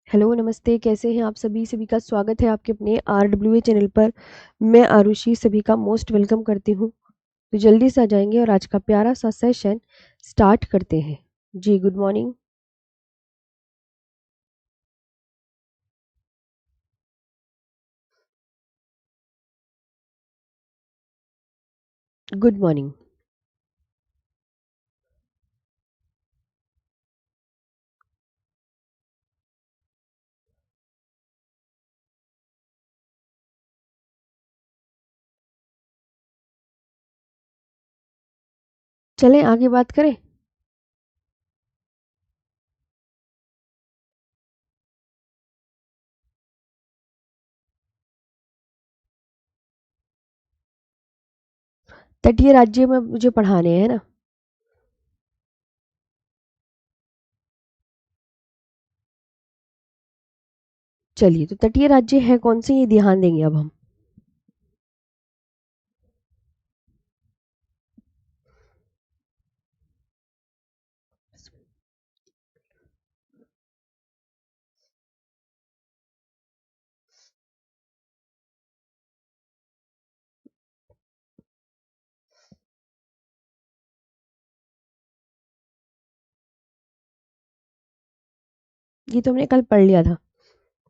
Hello नमस्ते, कैसे हैं आप सभी? सभी का स्वागत है आपके अपने RWA चैनल पर। मैं आरुषि सभी का मोस्ट वेलकम करती हूँ। तो जल्दी से आ जाएंगे और आज का प्यारा सा सेशन स्टार्ट करते हैं। जी गुड मॉर्निंग। Good morning. चलें आगे बात करें। तटीय राज्य में मुझे पढ़ाने हैं ना। चलिए, तो तटीय राज्य है कौन से, ये ध्यान देंगे अब हम। ये तो हमने कल पढ़ लिया था।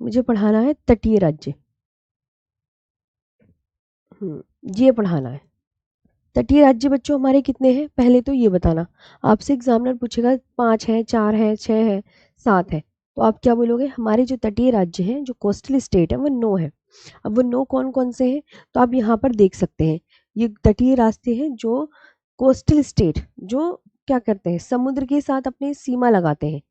मुझे पढ़ाना है तटीय राज्य। ये पढ़ाना है। तटीय राज्य बच्चों हमारे कितने हैं, पहले तो ये बताना। आपसे एग्जामिनर पूछेगा 5 है, 4 है, 6 है, 7 है, तो आप क्या बोलोगे? हमारे जो तटीय राज्य हैं, जो कोस्टल स्टेट है, वो 9 है। अब वो 9 कौन कौन से हैं? तो आप यहाँ पर देख सकते हैं। ये तटीय रास्ते हैं जो कोस्टल स्टेट, जो क्या करते हैं, समुद्र के साथ अपनी सीमा लगाते हैं।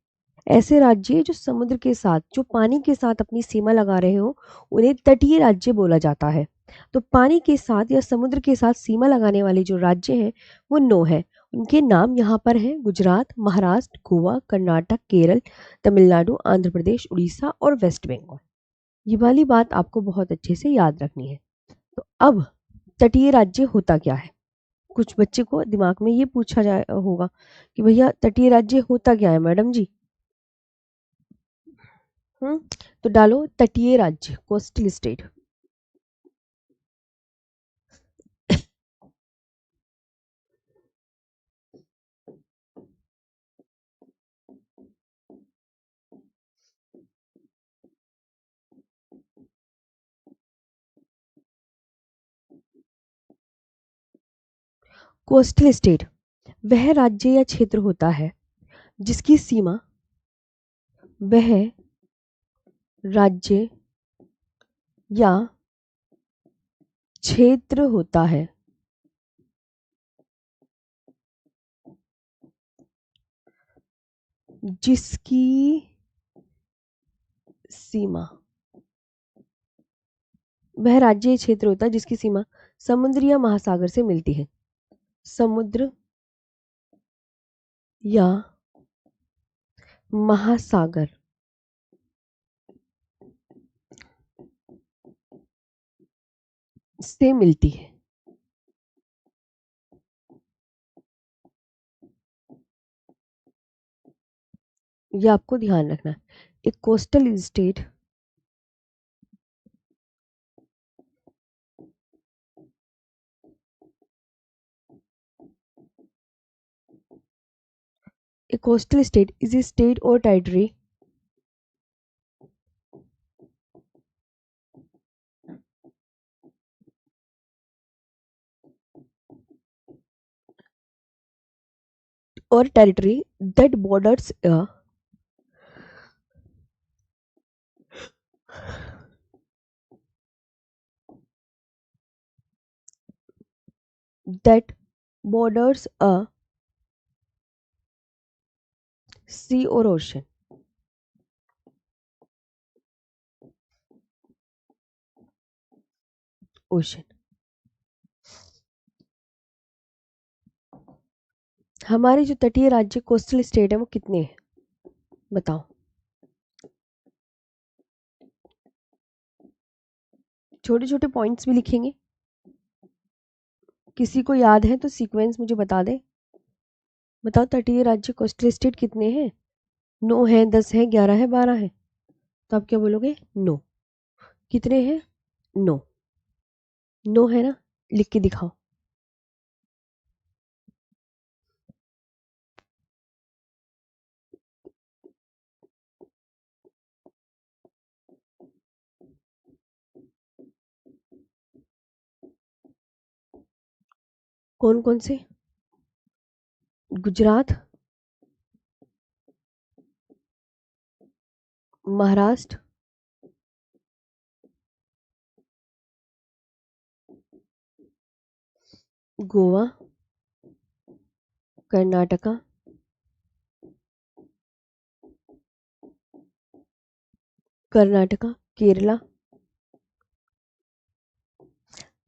ऐसे राज्य जो समुद्र के साथ, जो पानी के साथ अपनी सीमा लगा रहे हो, उन्हें तटीय राज्य बोला जाता है। तो पानी के साथ या समुद्र के साथ सीमा लगाने वाले जो राज्य हैं, वो 9 हैं। उनके नाम यहाँ पर हैं: गुजरात, महाराष्ट्र, गोवा, कर्नाटक, केरल, तमिलनाडु, आंध्र प्रदेश, उड़ीसा और वेस्ट बंगाल। ये वाली बात आपको बहुत अच्छे से याद रखनी है। तो अब तटीय राज्य होता क्या है? कुछ बच्चे को दिमाग में ये पूछा जाए होगा कि भैया तटीय राज्य होता क्या है मैडम जी। हम्म तो डालो तटीय राज्य, कोस्टल स्टेट। कोस्टल स्टेट वह राज्य या क्षेत्र होता है जिसकी सीमा, वह राज्य या क्षेत्र होता है जिसकी सीमा, वह राज्य या क्षेत्र होता है जिसकी सीमा समुद्र या महासागर से मिलती है। समुद्र या महासागर से मिलती है। यह आपको ध्यान रखना है। एक coastal state A coastal state is a state or territory that borders a that borders a sea or ocean. Ocean. हमारे जो तटीय राज्य कोस्टल स्टेट है वो कितने हैं बताओ। छोटे छोटे पॉइंट्स भी लिखेंगे। किसी को याद है तो सीक्वेंस मुझे बता दे। बताओ तटीय राज्य कोस्टल स्टेट कितने हैं? 9 है, 10 है, 11 है, 12 है? तो आप क्या बोलोगे? नो। कितने हैं? नो। नो है ना? लिख के दिखाओ। कौन कौन से? गुजरात, महाराष्ट्र, गोवा, कर्नाटका, केरला,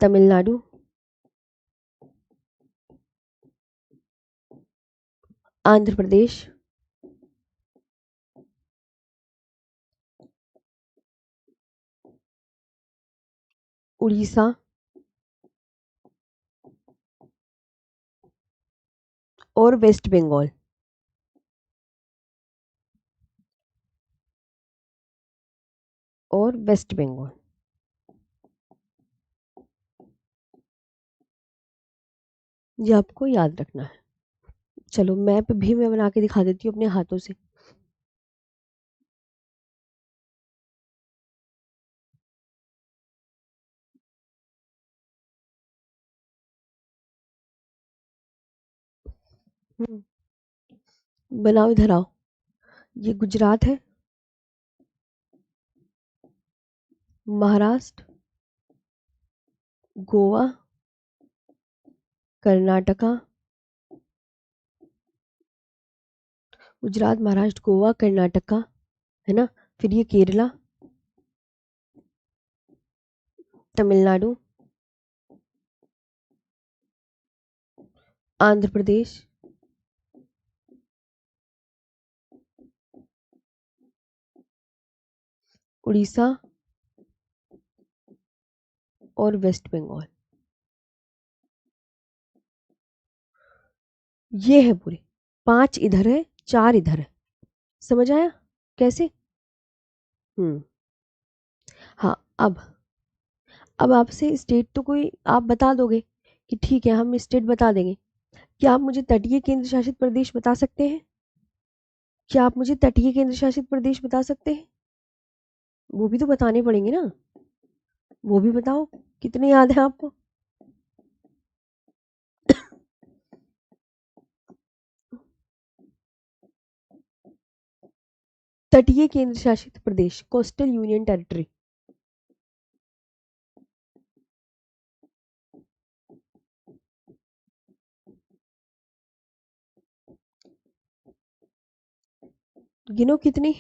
तमिलनाडु, आंध्र प्रदेश, उड़ीसा और वेस्ट बंगाल। और वेस्ट बंगाल। ये आपको याद रखना है। चलो मैप भी मैं बना के दिखा देती हूँ अपने हाथों से। बनाओ, इधर आओ। ये गुजरात है, महाराष्ट्र, गोवा, कर्नाटका, गुजरात, महाराष्ट्र, गोवा, कर्नाटका, है ना? फिर ये केरला, तमिलनाडु, आंध्र प्रदेश, उड़ीसा और वेस्ट बंगाल। ये है पूरे। 5 इधर है, 4 इधर है। समझ आया कैसे? हम्म। हाँ, अब आपसे स्टेट तो कोई आप बता दोगे कि ठीक है हम स्टेट बता देंगे। क्या आप मुझे तटीय केंद्र शासित प्रदेश बता सकते हैं? क्या आप मुझे तटीय केंद्र शासित प्रदेश बता सकते हैं? वो भी तो बताने पड़ेंगे ना। वो भी बताओ, कितने याद है आपको? तटीय केंद्र शासित प्रदेश, कोस्टल यूनियन टेरिटरी। गिनो कितनी?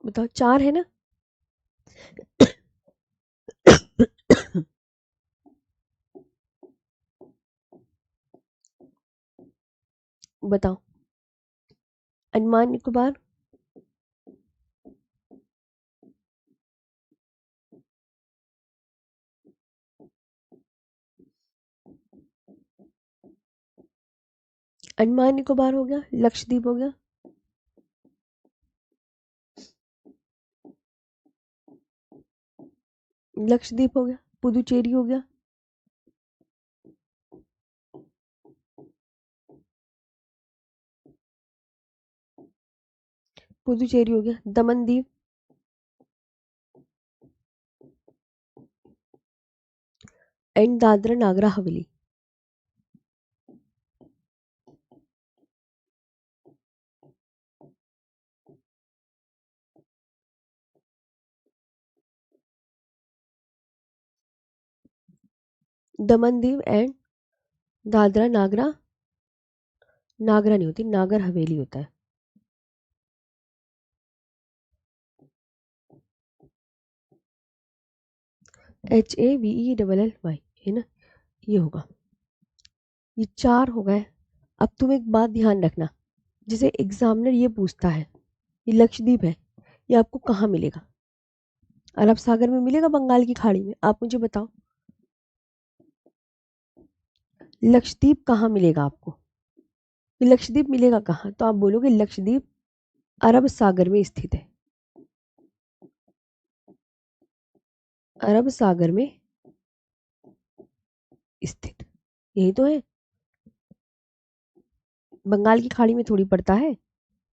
बताओ, 4 है ना? बताओ। अंडमान निकोबार, अंडमान निकोबार हो गया, लक्षद्वीप हो गया, लक्षद्वीप हो गया, पुदुचेरी हो गया, पुदुचेरी हो गया, Daman Diu, and Dadra Nagra Haveli. Daman Diu and Dadra नागरा, नागरा नहीं होती, नागर हवेली होता है। HAVELLY, है ना? ये होगा। ये 4 हो गए। अब तुम एक बात ध्यान रखना, जैसे एग्जामिनर ये पूछता है, ये लक्षद्वीप है, ये आपको कहाँ मिलेगा? अरब सागर में मिलेगा, बंगाल की खाड़ी में? आप मुझे बताओ, लक्षद्वीप कहाँ मिलेगा आपको? कि लक्षद्वीप मिलेगा कहाँ, तो आप बोलोगे लक्षद्वीप अरब सागर में स्थित है। अरब सागर में स्थित, यही तो है। बंगाल की खाड़ी में थोड़ी पड़ता है,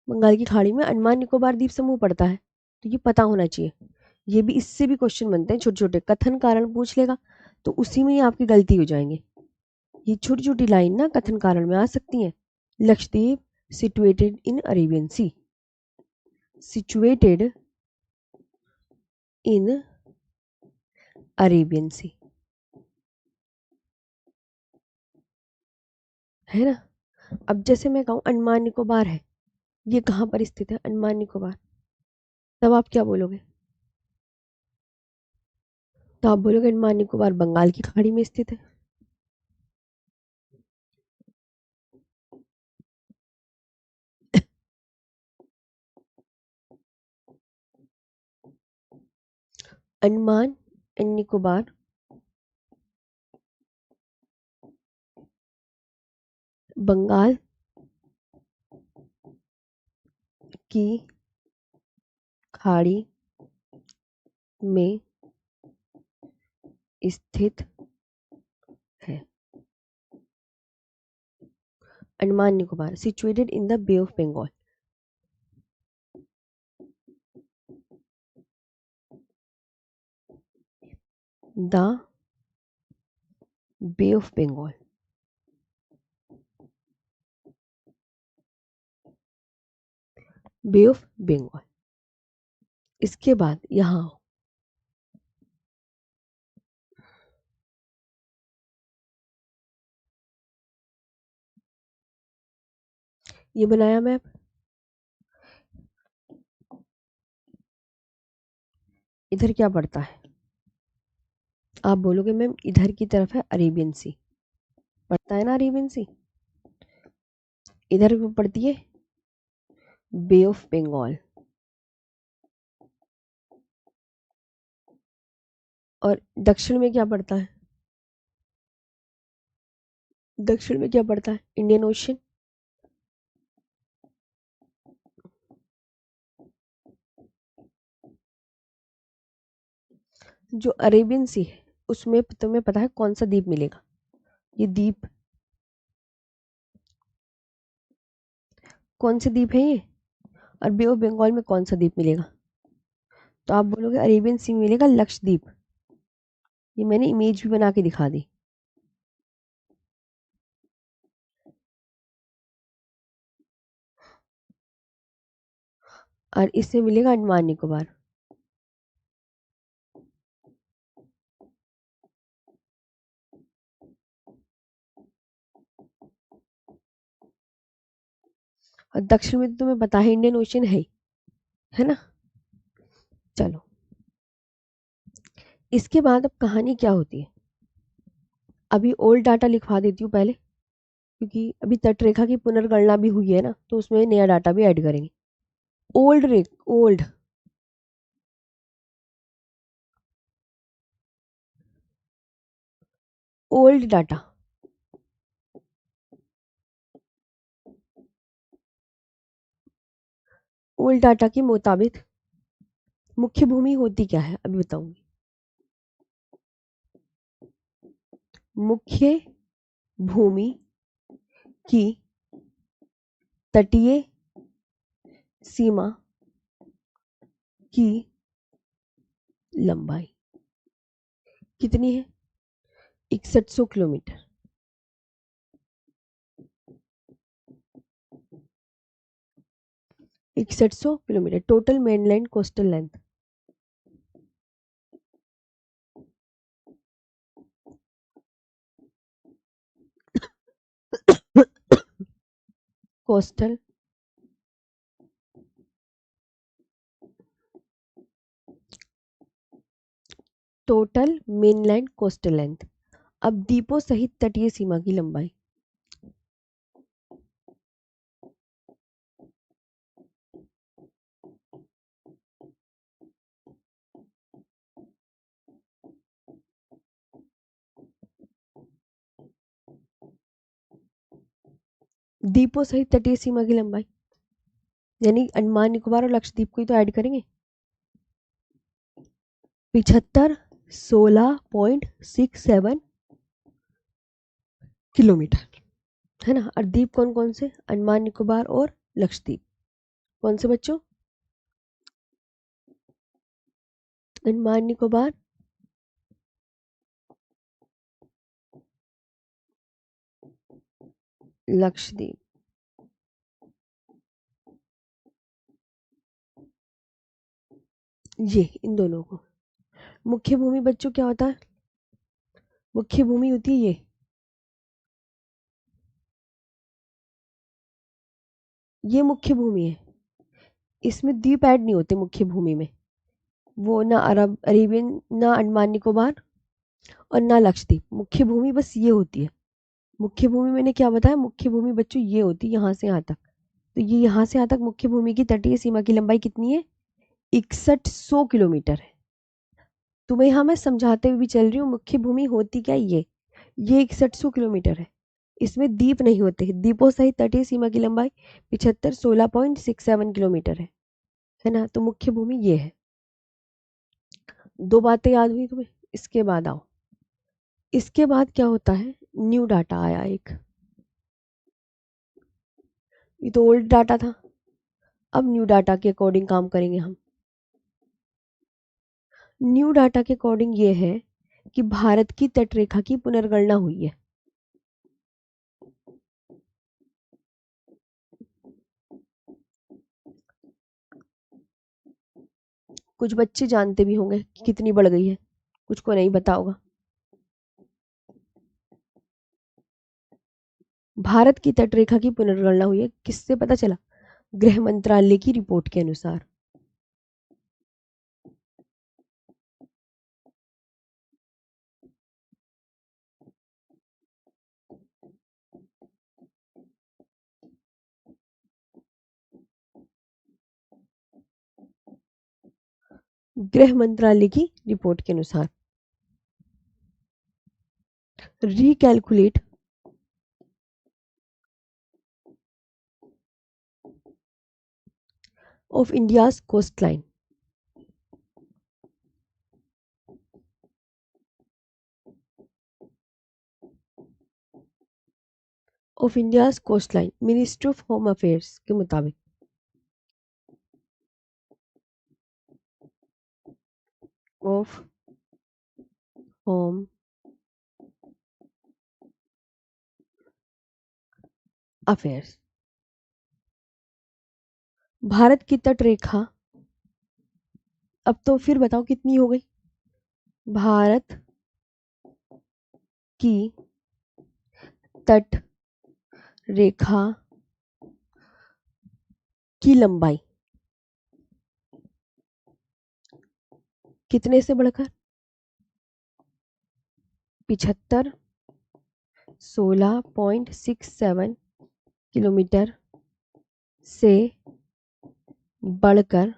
बंगाल की खाड़ी में अंडमान निकोबार द्वीप समूह पड़ता है, तो ये पता होना चाहिए। ये भी, इससे भी क्वेश्चन बनते हैं छोटे छोटे, कथन कारण पूछ लेगा तो उसी में ही आपकी गलती हो जाएंगे। ये छोटी छोटी लाइन ना कथन कारण में आ सकती हैं। Lakshadweep situated in Arabian sea, situated in Arabian sea, है ना। अब जैसे मैं कहूँ अंडमान निकोबार है, ये कहाँ पर स्थित है अंडमान निकोबार, तब आप क्या बोलोगे, तो आप बोलोगे अंडमान निकोबार बंगाल की खाड़ी में स्थित है। अंडमान एंड निकोबार बंगाल की खाड़ी में स्थित है। Andaman Nicobar situated in the Bay of Bengal, the Bay of Bengal, Bay of Bengal. इसके बाद यहाँ ये बनाया मैप, इधर क्या पड़ता है, आप बोलोगे मैम इधर की तरफ है अरेबियन सी, पड़ता है ना अरेबियन सी, इधर पड़ती है बे ऑफ बंगाल, और दक्षिण में क्या पड़ता है, दक्षिण में क्या पड़ता है इंडियन ओशन। जो अरेबियन सी है उसमें तुम्हें पता है कौन सा द्वीप मिलेगा, ये द्वीप, कौन से द्वीप है ये, और बे ऑफ बंगाल में कौन सा द्वीप मिलेगा, तो आप बोलोगे अरेबियन सी में मिलेगा लक्षद्वीप। ये मैंने इमेज भी बना के दिखा दी। और इसमें मिलेगा अंडमान निकोबार। और दक्षिण में तो तुम्हें पता है इंडियन ओशन है ना। चलो, इसके बाद अब कहानी क्या होती है, अभी ओल्ड डाटा लिखवा देती हूँ पहले, क्योंकि अभी तटरेखा की पुनर्गणना भी हुई है ना, तो उसमें नया डाटा भी ऐड करेंगे। Old old data, old data के मुताबिक मुख्य भूमि होती क्या है अभी बताऊंगी। मुख्य भूमि की तटीय सीमा की लंबाई कितनी है, 6100 kilometre. 6100 kilometre total mainland coastal length. Coastal total mainland coastal length. अब द्वीपों सहित तटीय सीमा की लंबाई, द्वीपों सहित तटीय सीमा की लंबाई, यानी अंडमान निकोबार और लक्षद्वीप को ही तो ऐड करेंगे। 75 16.67 किलोमीटर, है ना। और द्वीप कौन कौन से? अंडमान निकोबार और लक्षद्वीप। कौन से बच्चों? अंडमान निकोबार, लक्षद्वीप। ये इन दोनों को। मुख्य भूमि बच्चों क्या होता है? मुख्य भूमि होती है ये मुख्य भूमि है। इसमें द्वीप ऐड नहीं होते मुख्य भूमि में। वो ना अरेबियन, ना अंडमान निकोबार और ना लक्षद्वीप। मुख्य भूमि बस ये होती है। मुख्य भूमि मैंने क्या बताया? मुख्य भूमि बच्चों ये होती है यहाँ से यहाँ तक। तो ये यहाँ से यहाँ तक मुख्य भूमि की तटीय सीमा की लंबाई कितनी है? 6100 किलोमीटर है। तुम्हें यहाँ मैं समझाते हुए भी चल रही हूँ मुख्य भूमि होती क्या ये 6100 किलोमीटर है। इसमें द्वीप नहीं होते। द्वीपों सहित तटीय सीमा की लंबाई 75 16.67 किलोमीटर है ना। तो मुख्य भूमि ये है। दो बातें याद हुई तुम्हें? इसके बाद आओ, इसके बाद क्या होता है? न्यू डाटा आया एक। ये तो ओल्ड डाटा था, अब न्यू डाटा के अकॉर्डिंग काम करेंगे हम। न्यू डाटा के अकॉर्डिंग ये है कि भारत की तटरेखा की पुनर्गणना हुई है। कुछ बच्चे जानते भी होंगे कि कितनी बढ़ गई है, कुछ को नहीं पता होगा। भारत की तटरेखा की पुनर्गणना हुई है, किससे पता चला? गृह मंत्रालय की रिपोर्ट के अनुसार। गृह मंत्रालय की रिपोर्ट के अनुसार। Recalculate of India's coast line, of India's coast line, Ministry of Home Affairs के मुताबिक। Of Home affairs. भारत की तटरेखा, अब तो फिर बताओ कितनी हो गई? भारत की तट रेखा की लंबाई कितने से बढ़कर? 75 16.67 किलोमीटर से बढ़कर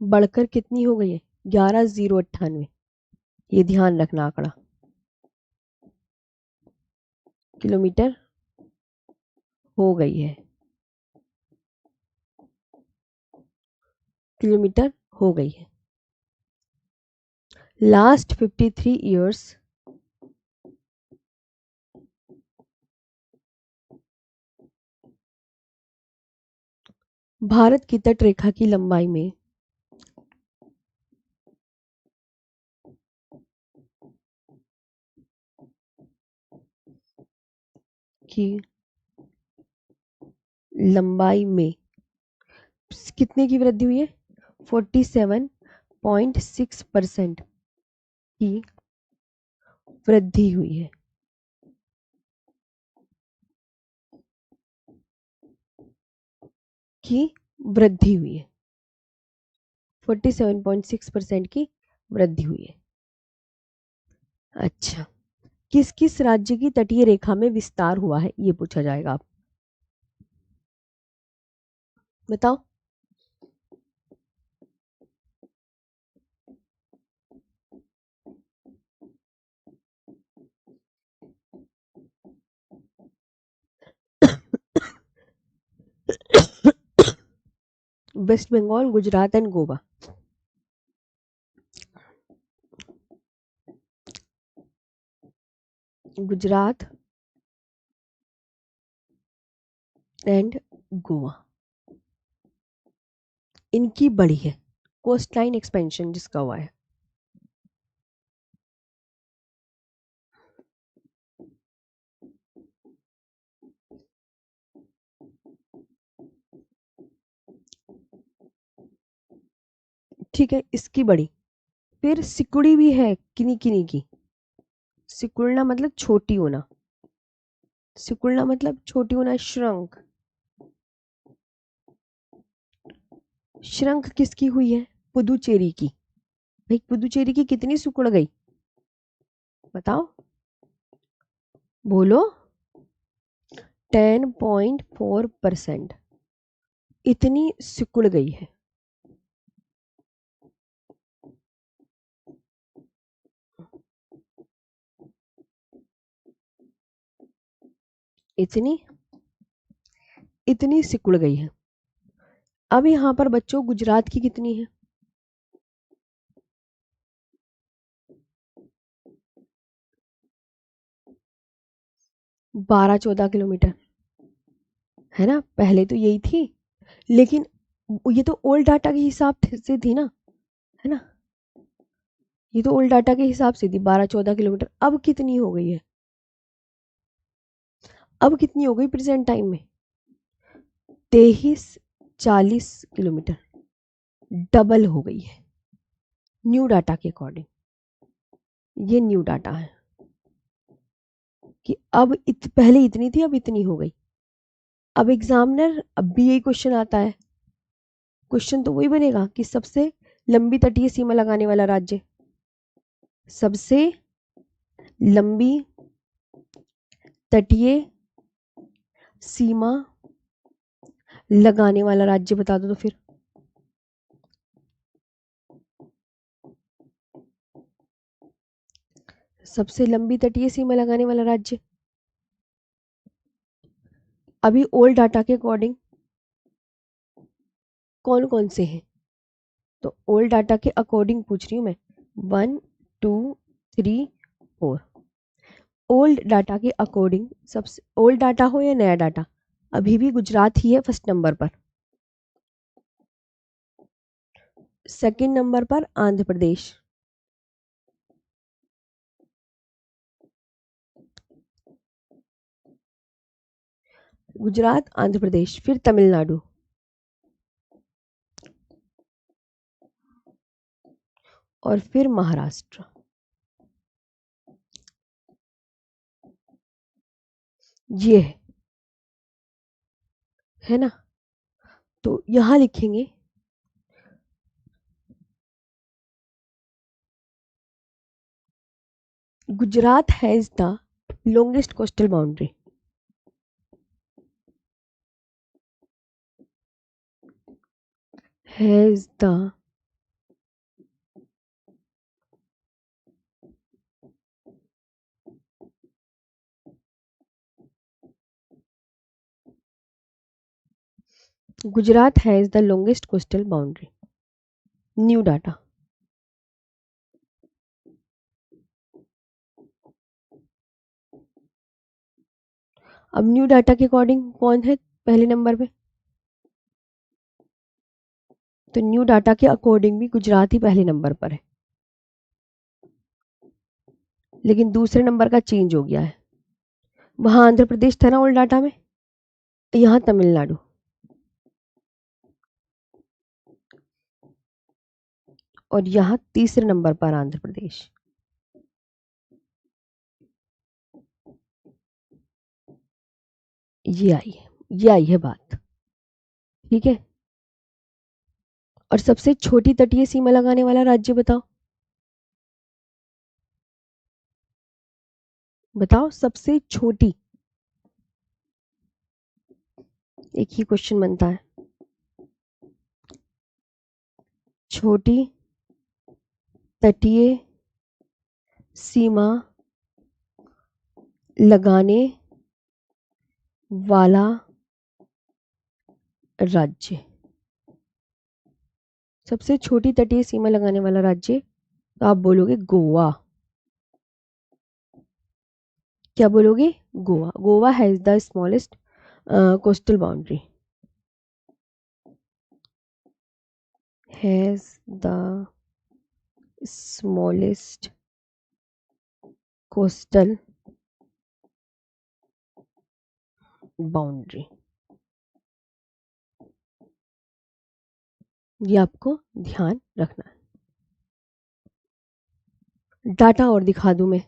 बढ़कर कितनी हो गई है? 11,098। ये ध्यान रखना आंकड़ा, किलोमीटर हो गई है। किलोमीटर हो गई है। लास्ट 53 ईयर्स भारत की तटरेखा की लंबाई में की लंबाई में कितने की वृद्धि हुई है? 47.6% की वृद्धि हुई है। की वृद्धि हुई है। 47.6% की वृद्धि हुई है। अच्छा, किस किस राज्य की तटीय रेखा में विस्तार हुआ है ये पूछा जाएगा। आप बताओ। West Bengal, Gujarat and Goa. Gujarat and Goa, इनकी बड़ी है कोस्ट लाइन एक्सपेंशन जिसका हुआ है। ठीक है, इसकी बड़ी। फिर सिकुड़ी भी है किन्नी किन्नी की। सिकुड़ना मतलब छोटी होना, सिकुड़ना मतलब छोटी होना, श्रंक। श्रंक किसकी हुई है? पुदुचेरी की। भाई पुदुचेरी की कितनी सिकुड़ गई बताओ, बोलो। 10.4%, इतनी सिकुड़ गई है। इतनी इतनी सिकुड़ गई है। अब यहां पर बच्चों गुजरात की कितनी है? 12-14 किलोमीटर, है ना? पहले तो यही थी, लेकिन ये तो ओल्ड डाटा के हिसाब से थी ना, है ना? ये तो ओल्ड डाटा के हिसाब से थी 12-14 किलोमीटर। अब कितनी हो गई है? अब कितनी हो गई प्रेजेंट टाइम में? 23-40 किलोमीटर, डबल हो गई है न्यू डाटा के अकॉर्डिंग। ये न्यू डाटा है कि अब पहले इतनी थी, अब इतनी हो गई। अब एग्जामिनर अब भी यही क्वेश्चन आता है, क्वेश्चन तो वही बनेगा कि सबसे लंबी तटीय सीमा लगाने वाला राज्य, सबसे लंबी तटीय सीमा लगाने वाला राज्य बता दो तो फिर। सबसे लंबी तटीय सीमा लगाने वाला राज्य, अभी ओल्ड डाटा के अकॉर्डिंग कौन कौन से हैं? तो ओल्ड डाटा के अकॉर्डिंग पूछ रही हूँ मैं, 1 2 3 4। ओल्ड डाटा के अकॉर्डिंग सबसे, ओल्ड डाटा हो या नया डाटा, अभी भी गुजरात ही है फर्स्ट नंबर पर। सेकंड नंबर पर आंध्र प्रदेश, गुजरात, आंध्र प्रदेश, फिर तमिलनाडु, और फिर महाराष्ट्र। ये है ना? तो यहां लिखेंगे Gujarat has the longest coastal boundary. Has the Gujarat has the longest coastal boundary. New data. अब न्यू डाटा के अकॉर्डिंग कौन है पहले नंबर पे? तो न्यू डाटा के अकॉर्डिंग भी गुजरात ही पहले नंबर पर है, लेकिन दूसरे नंबर का चेंज हो गया है। वहां आंध्र प्रदेश था ना ओल्ड डाटा में, यहाँ तमिलनाडु, और यहाँ तीसरे नंबर पर आंध्र प्रदेश। ये आई है बात, ठीक है? और सबसे छोटी तटीय सीमा लगाने वाला राज्य बताओ, बताओ सबसे छोटी। एक ही क्वेश्चन बनता है, छोटी तटीय सीमा लगाने वाला राज्य। सबसे छोटी तटीय सीमा लगाने वाला राज्य, तो आप बोलोगे गोवा। क्या बोलोगे? Goa. Goa has the smallest coastal boundary. Has the smallest coastal boundary. ये आपको ध्यान रखना है। डाटा और दिखा दूं मैं।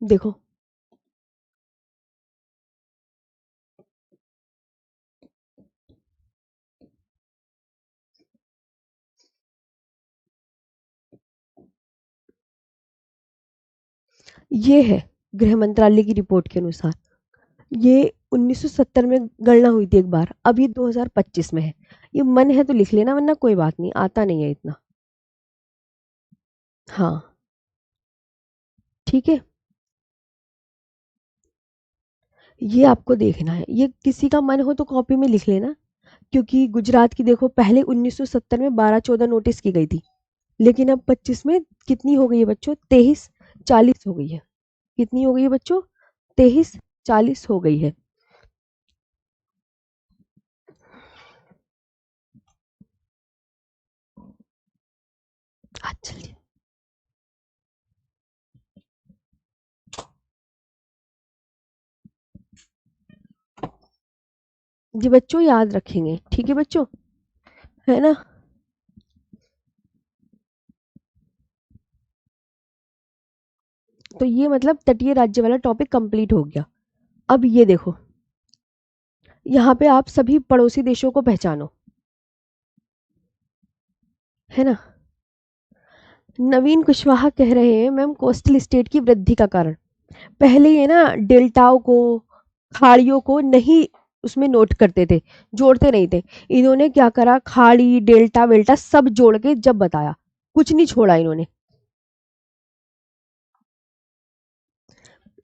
देखो, ये है गृह मंत्रालय की रिपोर्ट के अनुसार। ये 1970 में गणना हुई थी एक बार, अब ये 2025 में है। ये मन है तो लिख लेना, वरना कोई बात नहीं, आता नहीं है इतना। हाँ, ठीक है। ये आपको देखना है, ये किसी का मन हो तो कॉपी में लिख लेना। क्योंकि गुजरात की देखो, पहले 1970 में 12-14 नोटिस की गई थी, लेकिन अब 25 में कितनी हो गई है बच्चों? 23-40 हो गई है। कितनी हो गई है बच्चों? 23-40 हो गई है। अच्छा, चलिए। जी बच्चों, याद रखेंगे, ठीक है बच्चों, है ना? तो ये मतलब तटीय राज्य वाला टॉपिक कंप्लीट हो गया। अब ये देखो, यहाँ पे आप सभी पड़ोसी देशों को पहचानो, है ना? नवीन कुशवाहा कह रहे हैं मैम, कोस्टल स्टेट की वृद्धि का कारण। पहले ये ना डेल्टाओं को, खाड़ियों को नहीं उसमें नोट करते थे, जोड़ते नहीं थे। इन्होंने क्या करा, खाड़ी डेल्टा वेल्टा सब जोड़ के जब बताया, कुछ नहीं छोड़ा इन्होंने।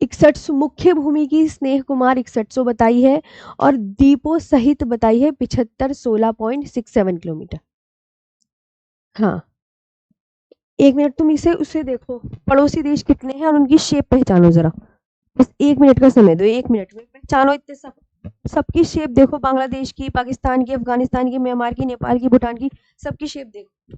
61 मुख्य भूमि की स्नेह कुमार 6100 बताई है, और द्वीपों सहित बताई है 75 16.67 किलोमीटर। हाँ, एक मिनट, तुम इसे उसे देखो, पड़ोसी देश कितने हैं और उनकी शेप पहचानो जरा। बस 1 मिनट का समय दो, 1 मिनट में पहचानो इतने सब। सबकी शेप देखो, बांग्लादेश की, पाकिस्तान की, अफगानिस्तान की, म्यांमार की, नेपाल की, भूटान की, सबकी शेप देखो।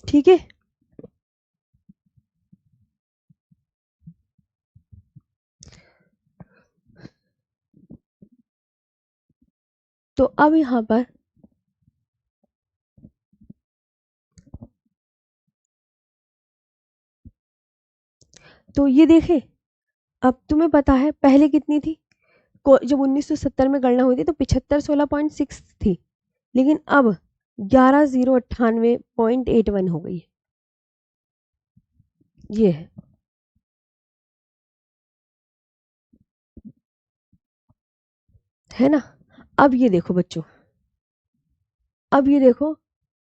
ठीक है। तो अब यहाँ पर तो ये देखें, अब तुम्हें पता है पहले कितनी थी, जब 1970 में गणना हुई थी तो 7516.6 थी, लेकिन अब 11098.81 हो गई है। ये है ना। अब ये देखो बच्चों, अब ये देखो,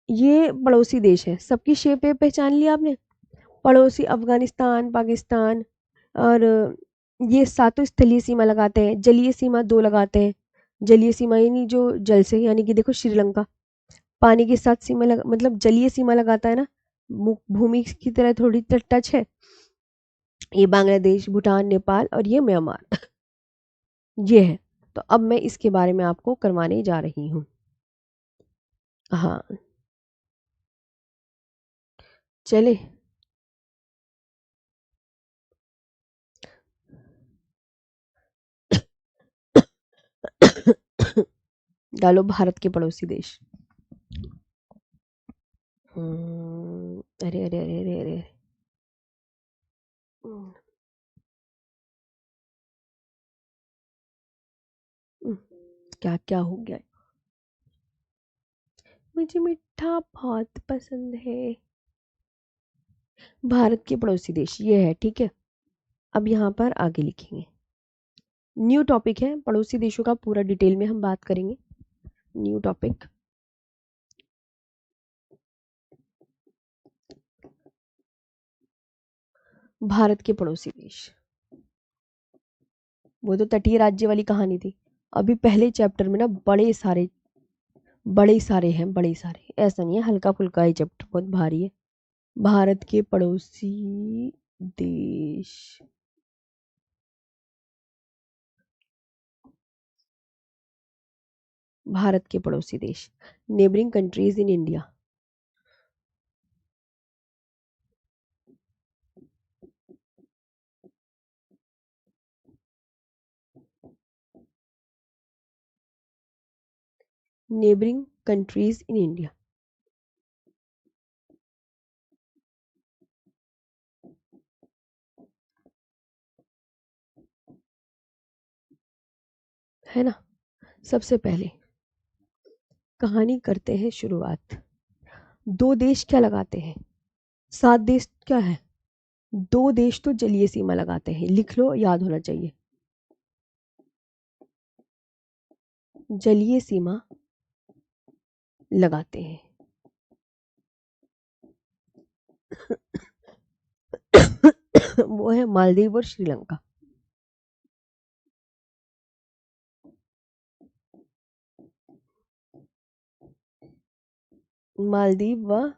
ये पड़ोसी देश है, सबकी शेप वेप पहचान लिया आपने। पड़ोसी अफगानिस्तान, पाकिस्तान, और ये सातों स्थलीय सीमा लगाते हैं, जलीय सीमा 2 लगाते हैं। जलीय सीमा यानी जो जल से, यानी कि देखो श्रीलंका पानी के साथ मतलब जलीय सीमा लगाता है ना, भूमि की तरह थोड़ी टच है। ये बांग्लादेश, भूटान, नेपाल और ये म्यांमार ये है। तो अब मैं इसके बारे में आपको करवाने जा रही हूँ। हाँ, चले। डालो भारत के पड़ोसी देश। अरे अरे अरे अरे अरे, क्या क्या हो गया। मुझे मीठा बहुत पसंद है। भारत के पड़ोसी देश ये है, ठीक है। अब यहाँ पर आगे लिखेंगे, न्यू टॉपिक है, पड़ोसी देशों का पूरा डिटेल में हम बात करेंगे। न्यू टॉपिक, भारत के पड़ोसी देश। वो तो तटीय राज्य वाली कहानी थी। अभी पहले चैप्टर में ना बड़े सारे हैं, बड़े सारे, ऐसा नहीं है हल्का फुल्का ही चैप्टर, बहुत भारी है। भारत के पड़ोसी देश, भारत के पड़ोसी देश, neighbouring countries in India. Neighbouring countries in India, है ना। सबसे पहले कहानी करते हैं शुरुआत। 2 देश क्या लगाते हैं, 7 देश क्या है, 2 देश तो जलीय सीमा लगाते हैं, लिख लो, याद होना चाहिए। जलीय सीमा लगाते हैं। वो है मालदीव और श्रीलंका। मालदीव व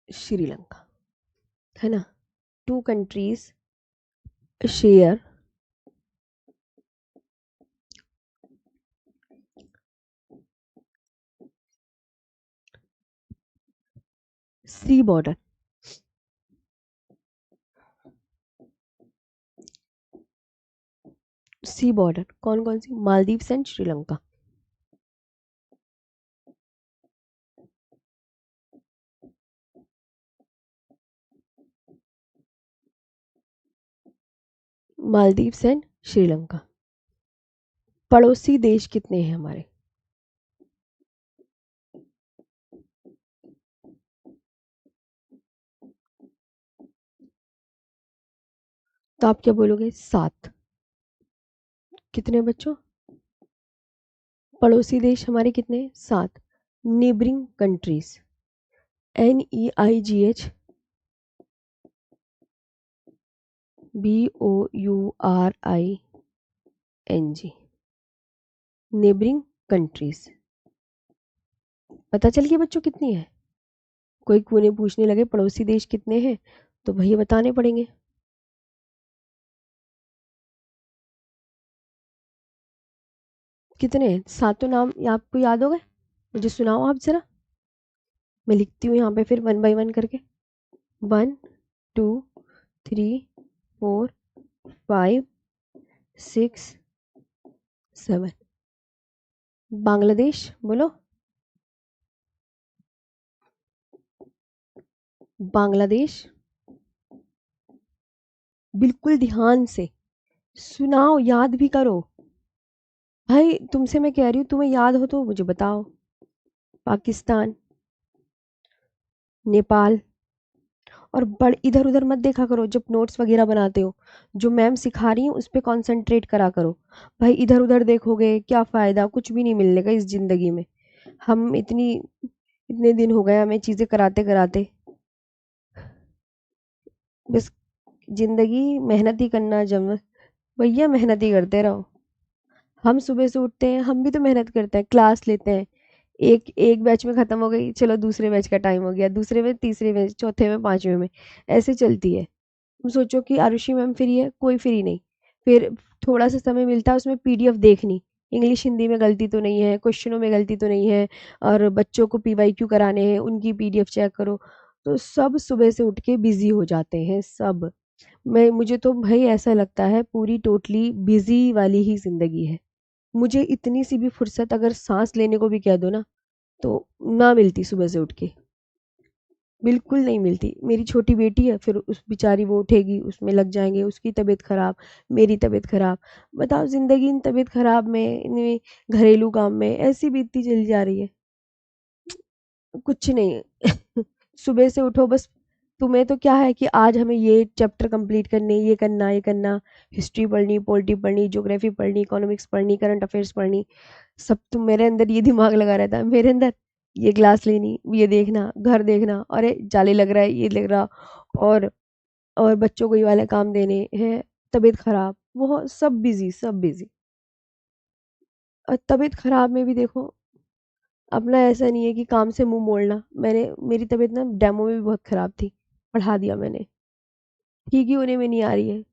श्रीलंका, है ना। 2 कंट्रीज शेयर सी बॉर्डर। सी बॉर्डर कौन कौन सी, मालदीव एंड श्रीलंका। मालदीव एंड श्रीलंका। पड़ोसी देश कितने हैं हमारे, तो आप क्या बोलोगे, 7। कितने बच्चों, पड़ोसी देश हमारे कितने, 7। Neighbouring countries, NEIGH BOURING, neighbouring countries. पता चल गया बच्चों कितनी है। कोई कोने पूछने लगे पड़ोसी देश कितने हैं, तो भैया बताने पड़ेंगे। कितने हैं? सातों नाम आपको याद हो गए? मुझे सुनाओ आप जरा। मैं लिखती हूँ यहाँ पे फिर वन बाय वन करके। 1 2 3 4 5 6 7। बांग्लादेश बोलो। बांग्लादेश। बिल्कुल ध्यान से सुनाओ, याद भी करो। भाई तुमसे मैं कह रही हूँ, तुम्हें याद हो तो मुझे बताओ। पाकिस्तान। नेपाल। और बड़ इधर उधर मत देखा करो जब नोट्स वगैरह बनाते हो। जो मैम सिखा रही हूँ उस पे कंसंट्रेट करा करो। भाई इधर उधर देखोगे क्या फ़ायदा, कुछ भी नहीं मिलने का इस ज़िंदगी में। हम इतने दिन हो गए हमें चीज़ें कराते कराते। बस ज़िंदगी मेहनत ही करना जम भैया, मेहनत ही करते रहो। हम सुबह से उठते हैं, हम भी तो मेहनत करते हैं, क्लास लेते हैं। एक एक बैच में ख़त्म हो गई, चलो दूसरे बैच का टाइम हो गया, दूसरे में, तीसरे में, चौथे में, पाँचवें में, ऐसे चलती है। तुम सोचो कि आरुषि मैम फ्री है, कोई फ्री नहीं। फिर थोड़ा सा समय मिलता है उसमें पीडीएफ देखनी, इंग्लिश हिंदी में गलती तो नहीं है, क्वेश्चनों में गलती तो नहीं है, और बच्चों को पीवाईक्यू कराने हैं उनकी पीडीएफ चेक करो। तो सब सुबह से उठ के बिजी हो जाते हैं सब। मैं मुझे तो भाई ऐसा लगता है पूरी टोटली बिजी वाली ही जिंदगी है। मुझे इतनी सी भी फुर्सत अगर सांस लेने को भी कह दो ना, तो ना मिलती सुबह से उठ के। बिल्कुल नहीं मिलती। मेरी छोटी बेटी है, फिर उस बेचारी वो उठेगी, उसमें लग जाएँगे, उसकी तबीयत ख़राब, मेरी तबीयत ख़राब। बताओ ज़िंदगी इन तबीयत ख़राब में, इनमें घरेलू काम में ऐसी बीतती चली जा रही है। कुछ नहीं। सुबह से उठो बस। तुम्हें तो क्या है कि आज हमें ये चैप्टर कंप्लीट करने, ये करना, हिस्ट्री पढ़नी, पॉलिटी पढ़नी, ज्योग्राफी पढ़नी, इकोनॉमिक्स पढ़नी, करंट अफेयर्स पढ़नी। सब तो मेरे अंदर ये दिमाग लगा रहता है, मेरे अंदर ये क्लास लेनी, ये देखना, घर देखना, अरे जाले लग रहा है, ये लग रहा, और और बच्चों को ये वाले काम देने हैं, तबीयत खराब, बहुत सब बिजी, सब बिजी। और तबीयत खराब में भी देखो, अपना ऐसा नहीं है कि काम से मुंह मोड़ना। मेरी तबीयत ना डेमो में भी बहुत खराब थी, पढ़ा दिया मैंने। ठीक ही होने में नहीं आ रही है।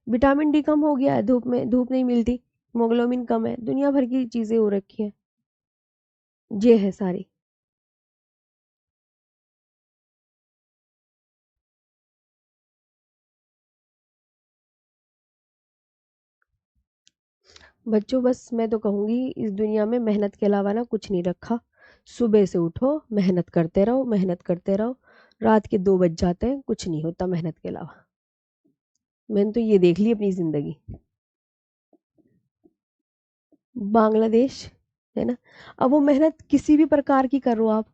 विटामिन डी कम हो गया है, धूप नहीं मिलती, हीमोग्लोबिन कम है, दुनिया भर की चीजें हो रखी हैं। ये है सारी। बच्चों बस मैं तो कहूंगी इस दुनिया में मेहनत के अलावा ना कुछ नहीं रखा। सुबह से उठो, मेहनत करते रहो, मेहनत करते रहो। रात के 2 बज जाते हैं, कुछ नहीं होता मेहनत के अलावा। मैंने तो ये देख ली अपनी जिंदगी। बांग्लादेश, है ना। अब वो मेहनत किसी भी प्रकार की करो आप,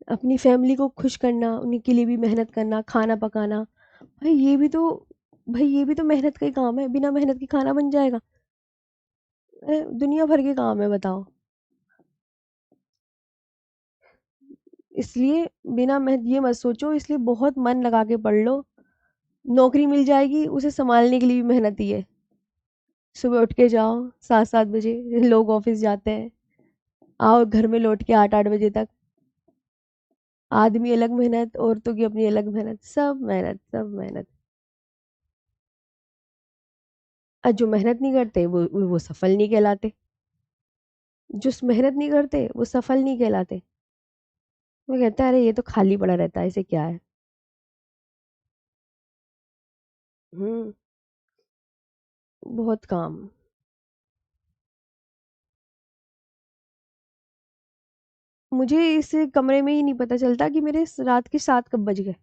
अपनी फैमिली को खुश करना, उनके लिए भी मेहनत करना, खाना पकाना। भाई ये भी तो मेहनत का ही काम है, बिना मेहनत के खाना बन जाएगा? दुनिया भर के काम है, बताओ। इसलिए बिना मेहनत ये मत सोचो, इसलिए बहुत मन लगा के पढ़ लो। नौकरी मिल जाएगी, उसे संभालने के लिए भी मेहनत ही है। सुबह उठ के जाओ 7-7 बजे, लोग ऑफिस जाते हैं, आओ घर में लौट के 8-8 बजे तक। आदमी अलग मेहनत, औरतों की अपनी अलग मेहनत, सब मेहनत, सब मेहनत। और जो मेहनत नहीं करते वो सफल नहीं कहलाते। जो मेहनत नहीं करते वो सफल नहीं कहलाते। वो कहता है अरे ये तो खाली पड़ा रहता है, इसे क्या है। हम्म। बहुत काम। मुझे इस कमरे में ही नहीं पता चलता कि मेरे रात के 7 कब बज गए।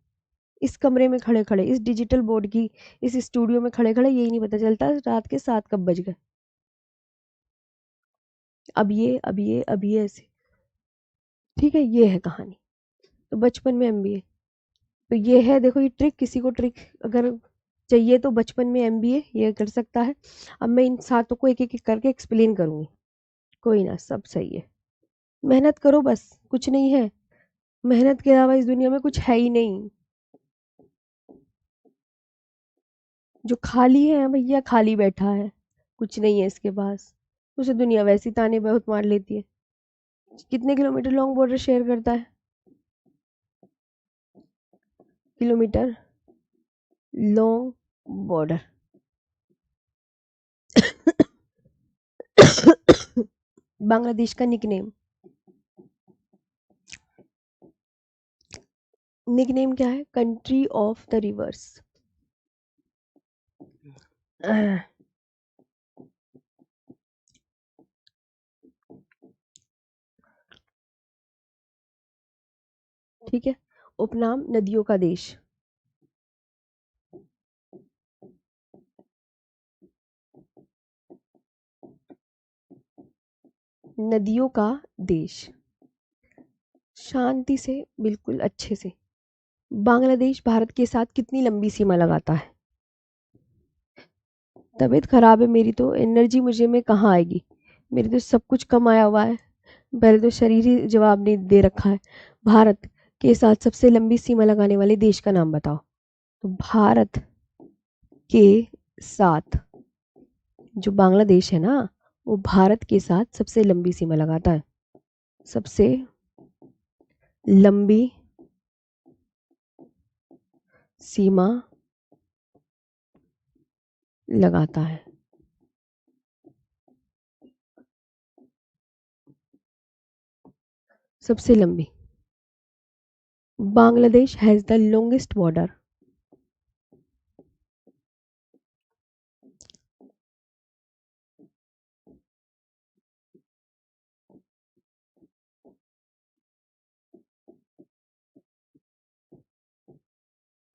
इस कमरे में खड़े खड़े, इस डिजिटल बोर्ड की, इस स्टूडियो में खड़े खड़े यही नहीं पता चलता रात के 7 कब बज गए। अब ये ऐसे। ठीक है, ये है कहानी। तो बचपन में एमबीए, तो ये है, देखो ये ट्रिक, किसी को ट्रिक अगर चाहिए तो बचपन में एमबीए ये कर सकता है। अब मैं इन सातों को एक एक करके एक्सप्लेन करूंगी। कोई ना, सब सही है। मेहनत करो बस, कुछ नहीं है। मेहनत के अलावा इस दुनिया में कुछ है ही नहीं। जो खाली है भैया, खाली बैठा है, कुछ नहीं है इसके पास। उसे दुनिया वैसी ताने बहुत मार लेती है। कितने किलोमीटर लॉन्ग बॉर्डर शेयर करता है? Kilometre long border. बांग्लादेश का निकनेम, निकनेम क्या है? Country of the reverse. ठीक है। उपनाम, नदियों का देश। नदियों का देश। शांति से, बिल्कुल अच्छे से। बांग्लादेश भारत के साथ कितनी लंबी सीमा लगाता है? तबीयत खराब है मेरी, तो एनर्जी मुझे में कहाँ आएगी? मेरी तो सब कुछ कम आया हुआ है, पहले तो शरीर ही जवाब नहीं दे रखा है। भारत के साथ सबसे लंबी सीमा लगाने वाले देश का नाम बताओ। तो भारत के साथ जो बांग्लादेश है ना, वो भारत के साथ सबसे लंबी सीमा लगाता है। सबसे लंबी सीमा लगाता है। सबसे लंबी। Bangladesh has the longest border.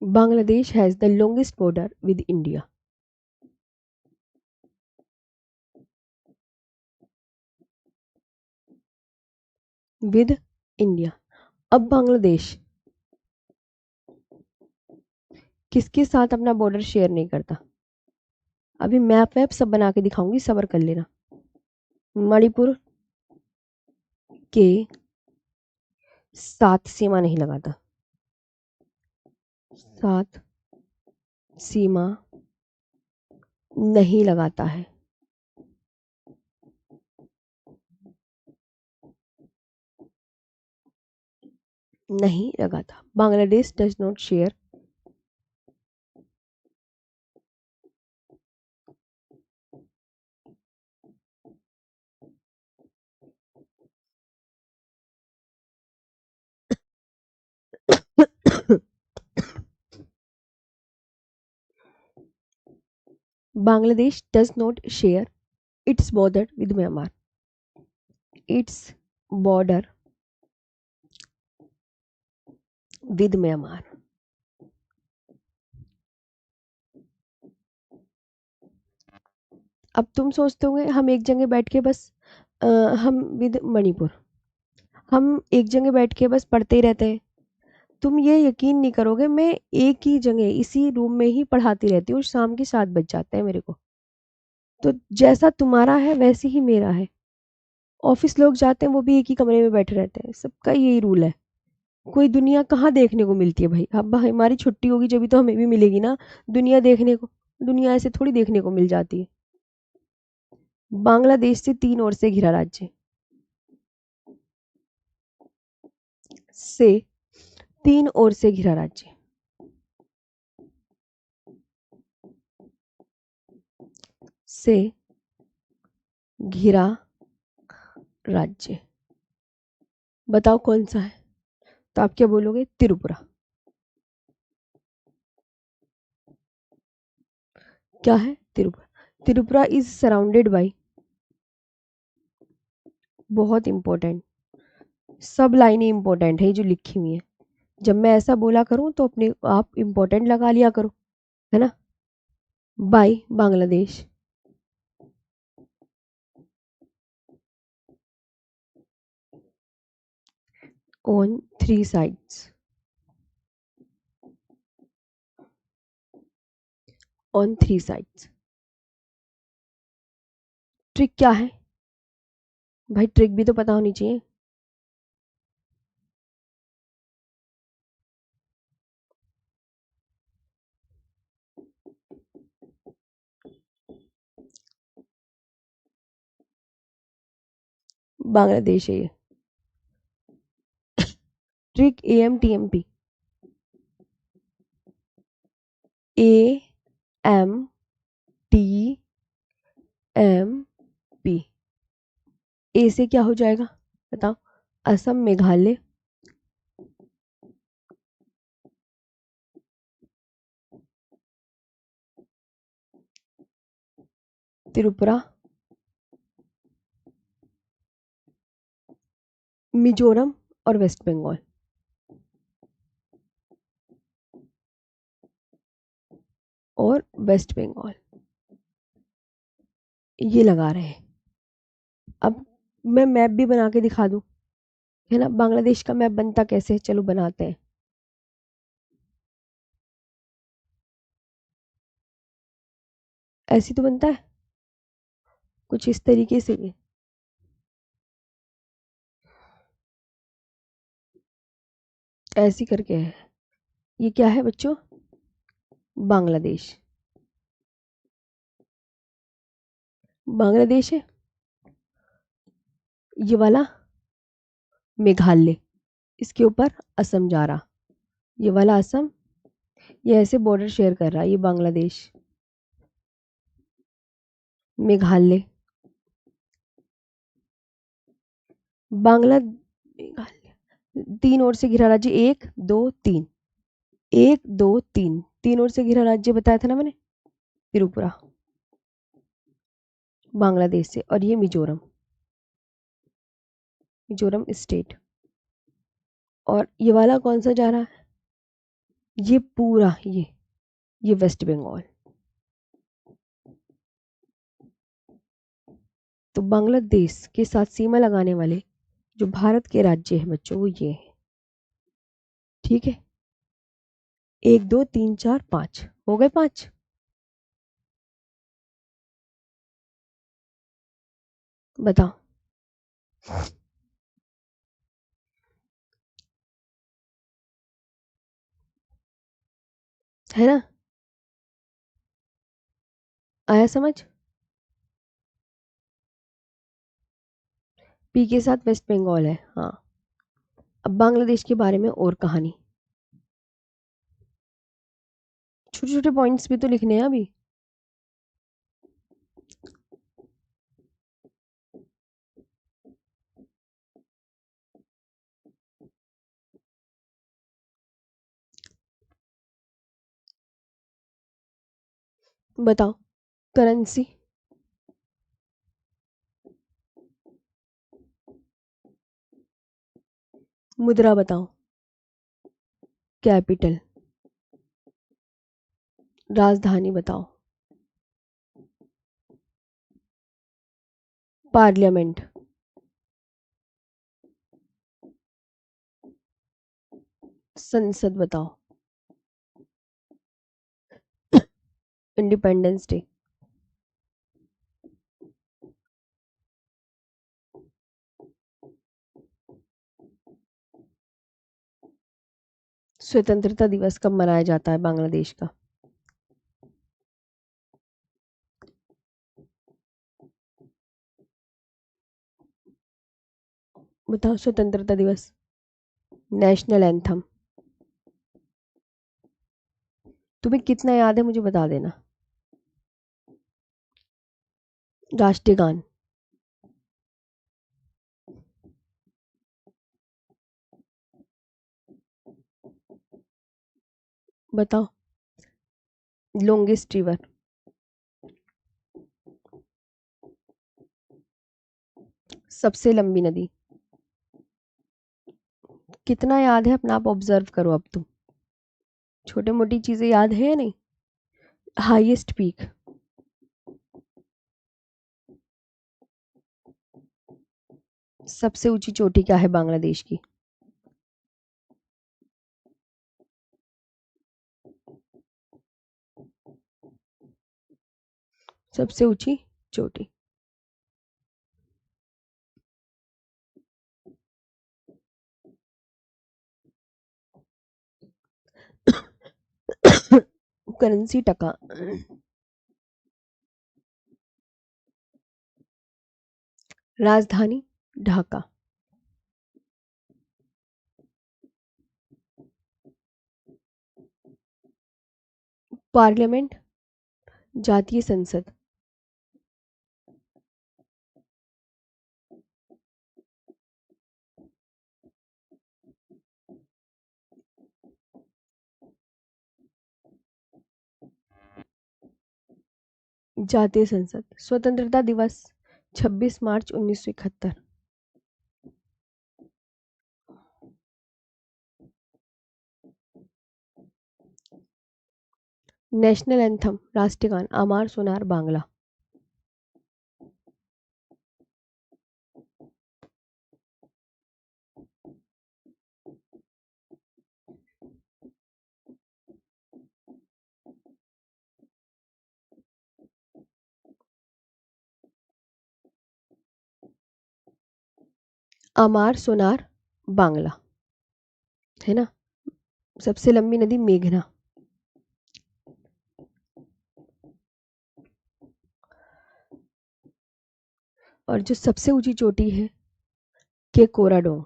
Bangladesh has the longest border with India. With India. अब बांग्लादेश किसके साथ अपना बॉर्डर शेयर नहीं करता? अभी मैप वैप सब बना के दिखाऊंगी, सब्र कर लेना। मणिपुर के साथ सीमा नहीं लगाता। साथ सीमा नहीं लगाता है। नहीं लगाता। Bangladesh does not share Bangladesh does not share its border with Myanmar. Its border with Myanmar. अब तुम सोचते होंगे हम एक जगह बैठ के बस हम विद मणिपुर, हम एक जगह बैठ के बस पढ़ते ही रहते हैं। तुम ये यकीन नहीं करोगे, मैं एक ही जगह इसी रूम में ही पढ़ाती रहती हूँ, शाम के 7 बज जाते हैं मेरे को। तो जैसा तुम्हारा है वैसे ही मेरा है। ऑफिस लोग जाते हैं वो भी एक ही कमरे में बैठे रहते हैं, सबका यही रूल है। कोई दुनिया कहाँ देखने को मिलती है भाई? अब हमारी छुट्टी होगी जब भी तो हमें भी मिलेगी ना दुनिया देखने को। दुनिया ऐसे थोड़ी देखने को मिल जाती है। बांग्लादेश से 3 ओर से घिरा राज्य। से 3 ओर से घिरा राज्य। से घिरा राज्य। बताओ कौन सा है? तो आप क्या बोलोगे? त्रिपुरा। क्या है? Tripura. Tripura is surrounded by, बहुत इंपॉर्टेंट, सब लाइनें इंपॉर्टेंट है जो लिखी हुई है। जब मैं ऐसा बोला करूं तो अपने आप इंपॉर्टेंट लगा लिया करो, है ना? By Bangladesh on 3 sides. On 3 sides. Trick क्या है भाई? ट्रिक भी तो पता होनी चाहिए। बांग्लादेश है ये। Trick AMTMP। AMTMP। ए से क्या हो जाएगा बताओ? असम, मेघालय, त्रिपुरा, मिजोरम और वेस्ट बंगाल। और वेस्ट बंगाल ये लगा रहे हैं। अब मैं मैप भी बना के दिखा दूं, है ना? बांग्लादेश का मैप बनता कैसे है? चलो बनाते हैं। ऐसी तो बनता है कुछ इस तरीके से भी। ऐसी करके है। ये क्या है बच्चों? बांग्लादेश। बांग्लादेश है। ये वाला मेघालय, इसके ऊपर असम जा रहा, ये वाला असम, ये ऐसे बॉर्डर शेयर कर रहा, ये बांग्लादेश, मेघालय, मेघालय। तीन ओर से घिरा राज्य, एक दो तीन, एक दो तीन, तीन ओर से घिरा राज्य बताया था ना मैंने, त्रिपुरा, बांग्लादेश से। और ये मिजोरम, मिजोरम स्टेट। और ये वाला कौन सा जा रहा है? ये पूरा ये वेस्ट बंगाल। तो बांग्लादेश के साथ सीमा लगाने वाले जो भारत के राज्य हैं बच्चों, वो ये है। ठीक है, एक दो तीन चार पांच, हो गए पांच। बताओ। है ना? आया समझ? पी के साथ वेस्ट बंगाल है, हाँ। अब बांग्लादेश के बारे में और कहानी, छोटे छोटे पॉइंट्स भी तो लिखने हैं अभी। बताओ। करेंसी, मुद्रा बताओ। कैपिटल, राजधानी बताओ। पार्लियामेंट, संसद बताओ। इंडिपेंडेंस डे, स्वतंत्रता दिवस कब मनाया जाता है बांग्लादेश का? बताओ स्वतंत्रता दिवस। नेशनल एंथम तुम्हें कितना याद है मुझे बता देना। राष्ट्रीय गान, बताओ। लॉन्गेस्ट रिवर, सबसे लंबी नदी। कितना याद है अपना आप ऑब्जर्व करो अब तुम। छोटे मोटी चीजें याद है या नहीं? हाईएस्ट पीक, सबसे ऊंची चोटी क्या है बांग्लादेश की? सबसे ऊंची चोटी। करेंसी टका। राजधानी ढाका। पार्लियामेंट, जातीय संसद। जातीय संसद। स्वतंत्रता दिवस 26 मार्च 1971। नेशनल एंथम राष्ट्रीय गान अमार सोनार बांग्ला। अमार सोनार बांग्ला है ना। सबसे लंबी नदी मेघना। और जो सबसे ऊंची चोटी है के कोराडोंग।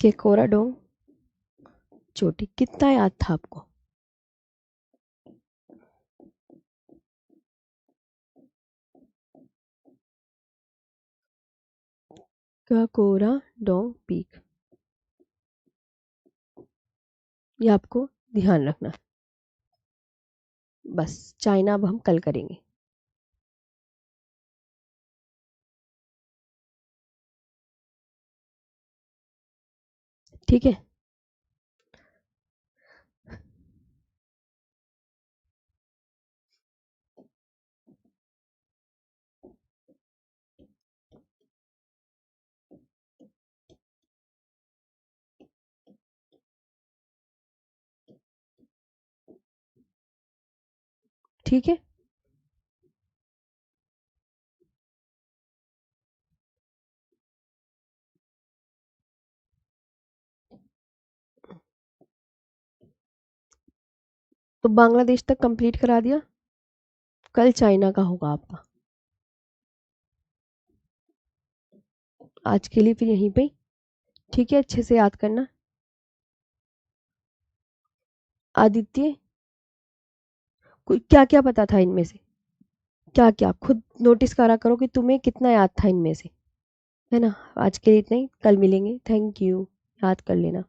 के कोराडोंग चोटी। कितना याद था आपको? का कोराडोंग पीक। ये आपको ध्यान रखना। बस चाइना अब हम कल करेंगे। ठीक है। ठीक है। तो बांग्लादेश तक कंप्लीट करा दिया। कल चाइना का होगा आपका। आज के लिए फिर यहीं पे। ठीक है, अच्छे से याद करना। आदित्य, क्या क्या पता था इनमें से? क्या क्या खुद नोटिस करा करो कि तुम्हें कितना याद था इनमें से, है ना। आज के लिए इतना ही, कल मिलेंगे। Thank you. याद कर लेना।